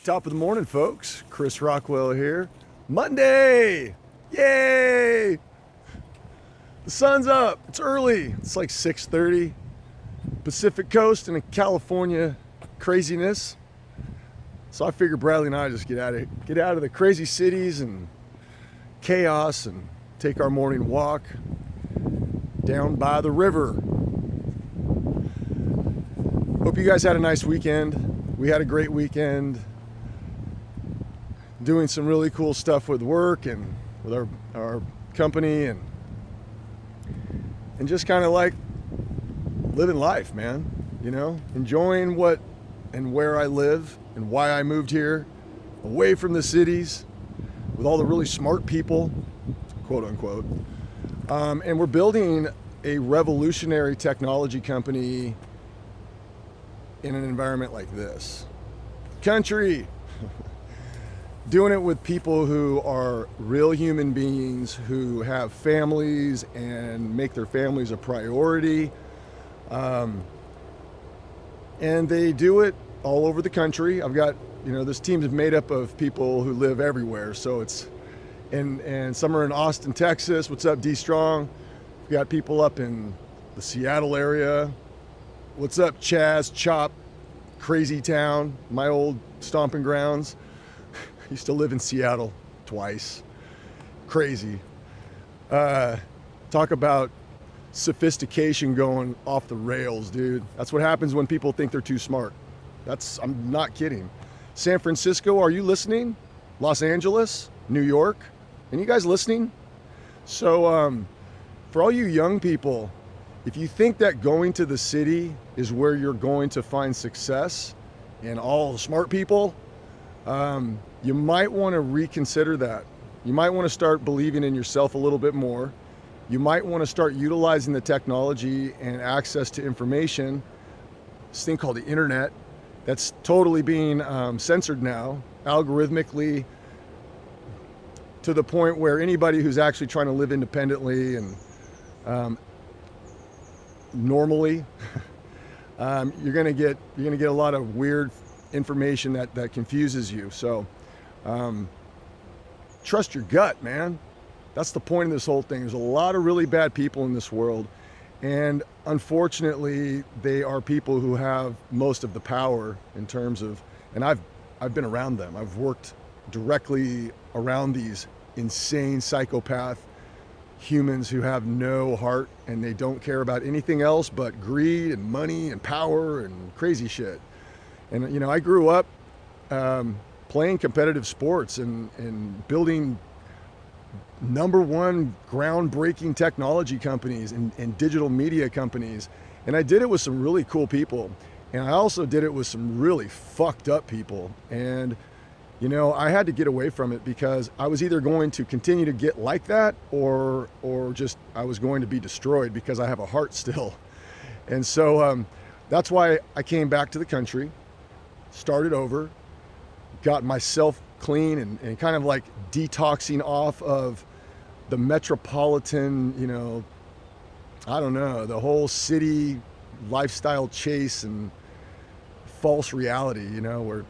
Top of the morning, folks. Chris Rockwell here. Monday! Yay! The sun's up. It's early. It's like 6:30. Pacific Coast and California craziness. So I figured Bradley and I just get out of the crazy cities and chaos and take our morning walk down by the river. Hope you guys had a nice weekend. We had a great weekend. Doing some really cool stuff with work and with our company and just kind of like living life, man. You know, enjoying what and where I live and why I moved here, away from the cities, with all the really smart people, quote unquote. And we're building a revolutionary technology company in an environment like this. Country. Doing it with people who are real human beings who have families and make their families a priority. And they do it all over the country. I've got, this team is made up of people who live everywhere. So it's, and some are in Austin, Texas. What's up, D Strong? We've got people up in the Seattle area. What's up, Chaz, Chop, Crazy Town, my old stomping grounds. Used to live in Seattle twice. Crazy. Talk about sophistication going off the rails, dude. That's what happens when people think they're too smart. I'm not kidding. San Francisco, are you listening? Los Angeles, New York, and you guys listening? So for all you young people, if you think that going to the city is where you're going to find success and all the smart people, you might want to reconsider that. You might want to start believing in yourself a little bit more. You might want to start utilizing the technology and access to information, this thing called the internet, that's totally being censored now, algorithmically, to the point where anybody who's actually trying to live independently and normally, you're gonna get a lot of weird information that confuses you. So trust your gut, man. That's the point of this whole thing. There's a lot of really bad people in this world, and unfortunately they are people who have most of the power in terms of, and I've been around them. I've worked directly around these insane psychopath humans who have no heart and they don't care about anything else but greed and money and power and crazy shit. And I grew up playing competitive sports and building number one groundbreaking technology companies and digital media companies. And I did it with some really cool people. And I also did it with some really fucked up people. And, I had to get away from it because I was either going to continue to get like that or just I was going to be destroyed because I have a heart still. And so that's why I came back to the country, started over, got myself clean and kind of like detoxing off of the metropolitan, I don't know, the whole city lifestyle chase and false reality,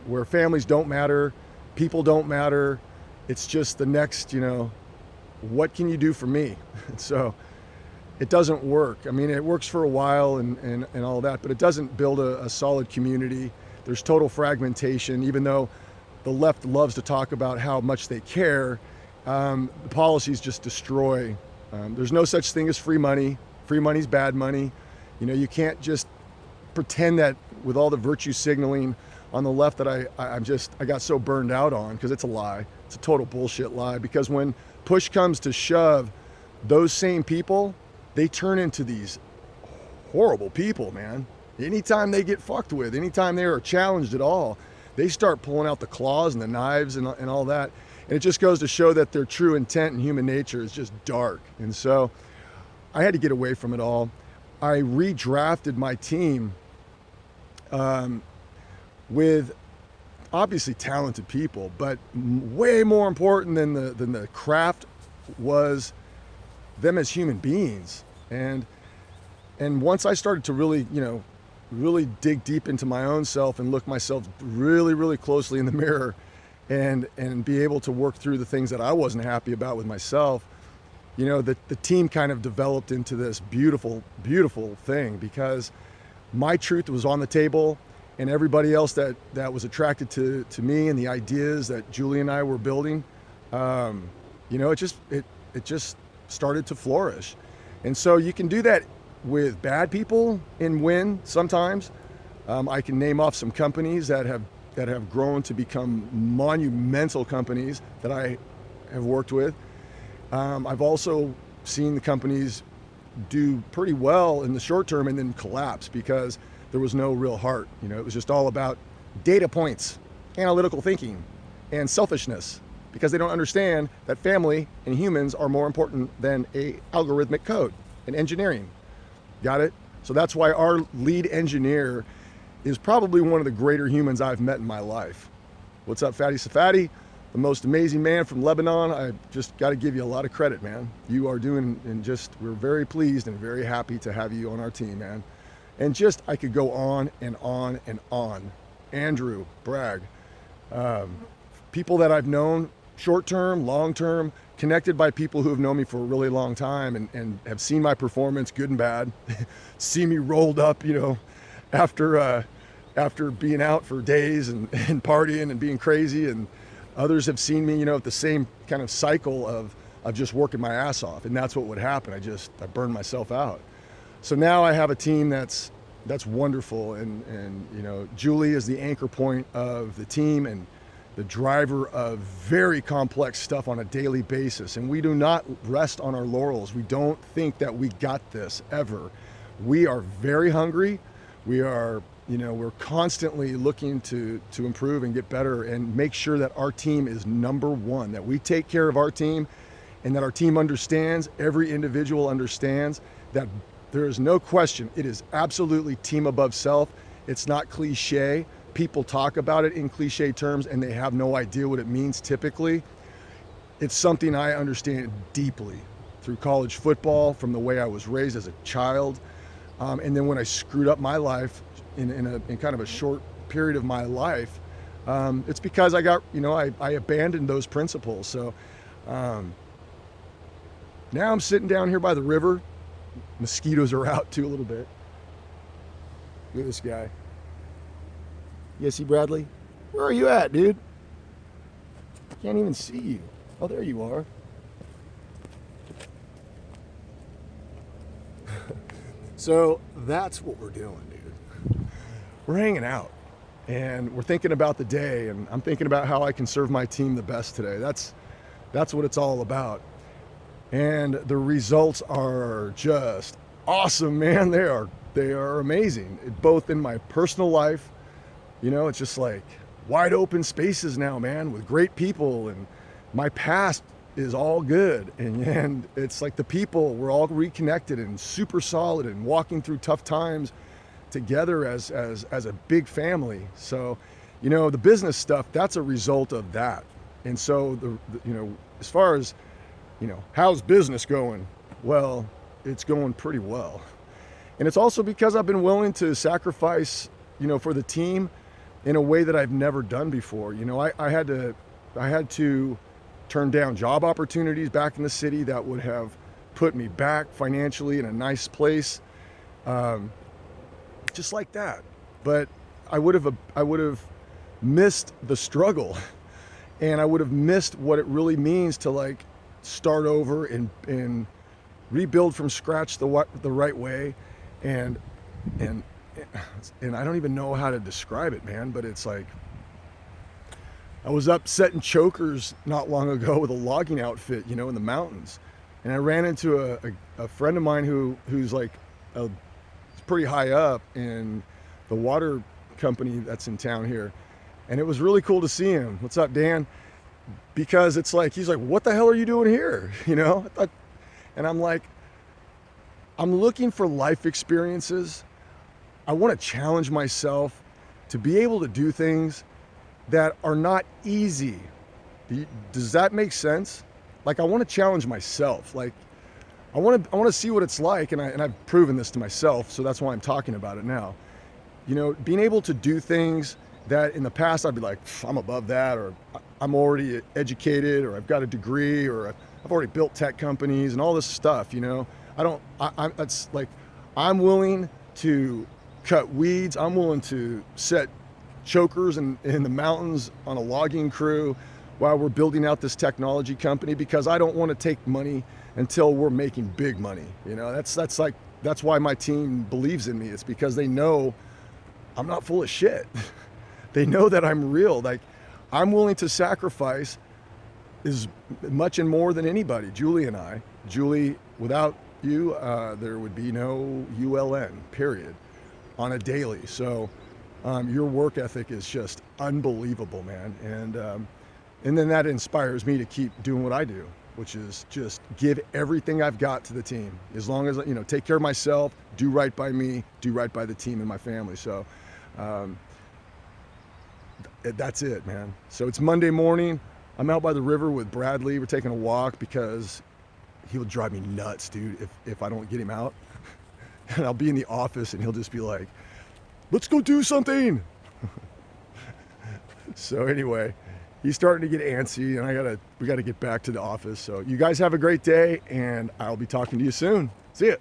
where families don't matter, people don't matter. It's just the next, what can you do for me? So it doesn't work. I mean, it works for a while and all that, but it doesn't build a solid community. There's total fragmentation, even though the left loves to talk about how much they care. The policies just destroy. There's no such thing as free money. Free money's bad money. You can't just pretend that with all the virtue signaling on the left that I got so burned out on, because it's a lie. It's a total bullshit lie, because when push comes to shove, those same people, they turn into these horrible people, man. Anytime they get fucked with, anytime they are challenged at all, they start pulling out the claws and the knives and all that. And it just goes to show that their true intent and human nature is just dark. And so I had to get away from it all. I redrafted my team with obviously talented people, but way more important than the craft was them as human beings. And once I started to really, really dig deep into my own self and look myself really, really closely in the mirror and be able to work through the things that I wasn't happy about with myself, the team kind of developed into this beautiful, beautiful thing because my truth was on the table and everybody else that was attracted to me and the ideas that Julie and I were building, it just started to flourish. And so you can do that with bad people and win sometimes. I can name off some companies that have grown to become monumental companies that I have worked with. I've also seen the companies do pretty well in the short term and then collapse because there was no real heart. It was just all about data points, analytical thinking, and selfishness because they don't understand that family and humans are more important than a algorithmic code and engineering. Got it? So that's why our lead engineer is probably one of the greater humans I've met in my life. What's up, Fadi Safadi? The most amazing man from Lebanon. I just got to give you a lot of credit, man. You are doing, we're very pleased and very happy to have you on our team, man. And I could go on and on and on. Andrew, Bragg, people that I've known short-term, long-term, connected by people who have known me for a really long time and have seen my performance, good and bad, see me rolled up, after being out for days and partying and being crazy, and others have seen me, at the same kind of cycle of just working my ass off, and that's what would happen. I burned myself out. So now I have a team that's wonderful, and Julie is the anchor point of the team and the driver of very complex stuff on a daily basis, and we do not rest on our laurels. We don't think that we got this ever. We are very hungry. We are, we're constantly looking to improve and get better and make sure that our team is number one, that we take care of our team and that our team understands, every individual understands that there is no question. It is absolutely team above self. It's not cliche. People talk about it in cliche terms and they have no idea what it means typically. It's something I understand deeply through college football, from the way I was raised as a child. And then when I screwed up my life in kind of a short period of my life, it's because I got, I abandoned those principles. So now I'm sitting down here by the river. Mosquitoes are out too a little bit. Look at this guy. Yes, Bradley? Where are you at, dude? Can't even see you. Oh, there you are. So that's what we're doing, dude. We're hanging out and we're thinking about the day, and I'm thinking about how I can serve my team the best today. That's what it's all about. And the results are just awesome, man. They are amazing, both in my personal life. It's just like wide open spaces now, man, with great people, and my past is all good. And it's like the people, we're all reconnected and super solid and walking through tough times together as a big family. So, the business stuff, that's a result of that. And so as far as, how's business going? Well, it's going pretty well. And it's also because I've been willing to sacrifice, for the team in a way that I've never done before. I had to turn down job opportunities back in the city that would have put me back financially in a nice place, just like that. But I would have missed the struggle, and I would have missed what it really means to start over and rebuild from scratch the right way, and I don't even know how to describe it, man, but it's like I was up setting chokers not long ago with a logging outfit, in the mountains, and I ran into a friend of mine who's pretty high up in the water company that's in town here, and it was really cool to see him. What's up, Dan? Because it's like he's like, what the hell are you doing here? And I'm like, I'm looking for life experiences. I want to challenge myself to be able to do things that are not easy. Does that make sense? I want to challenge myself. I want to see what it's like, and I've proven this to myself, so that's why I'm talking about it now. you know, being able to do things that in the past I'd be like, I'm above that, or I'm already educated, or I've got a degree, or I've already built tech companies and all this stuff, you know. I don't, I'm, that's like, I'm willing to cut weeds. I'm willing to set chokers in the mountains on a logging crew while we're building out this technology company, because I don't want to take money until we're making big money. You know, that's why my team believes in me. It's because they know I'm not full of shit. They know that I'm real. Like, I'm willing to sacrifice as much and more than anybody. Julie and I. Julie, without you, there would be no ULN, period, on a daily. So your work ethic is just unbelievable, man. And then that inspires me to keep doing what I do, which is just give everything I've got to the team. As long as, you know, take care of myself, do right by me, do right by the team and my family. So that's it, man. So it's Monday morning. I'm out by the river with Bradley. We're taking a walk because he will drive me nuts, dude, if I don't get him out. And I'll be in the office and he'll just be like, let's go do something. So anyway, he's starting to get antsy, and we gotta get back to the office. So you guys have a great day, and I'll be talking to you soon. See ya.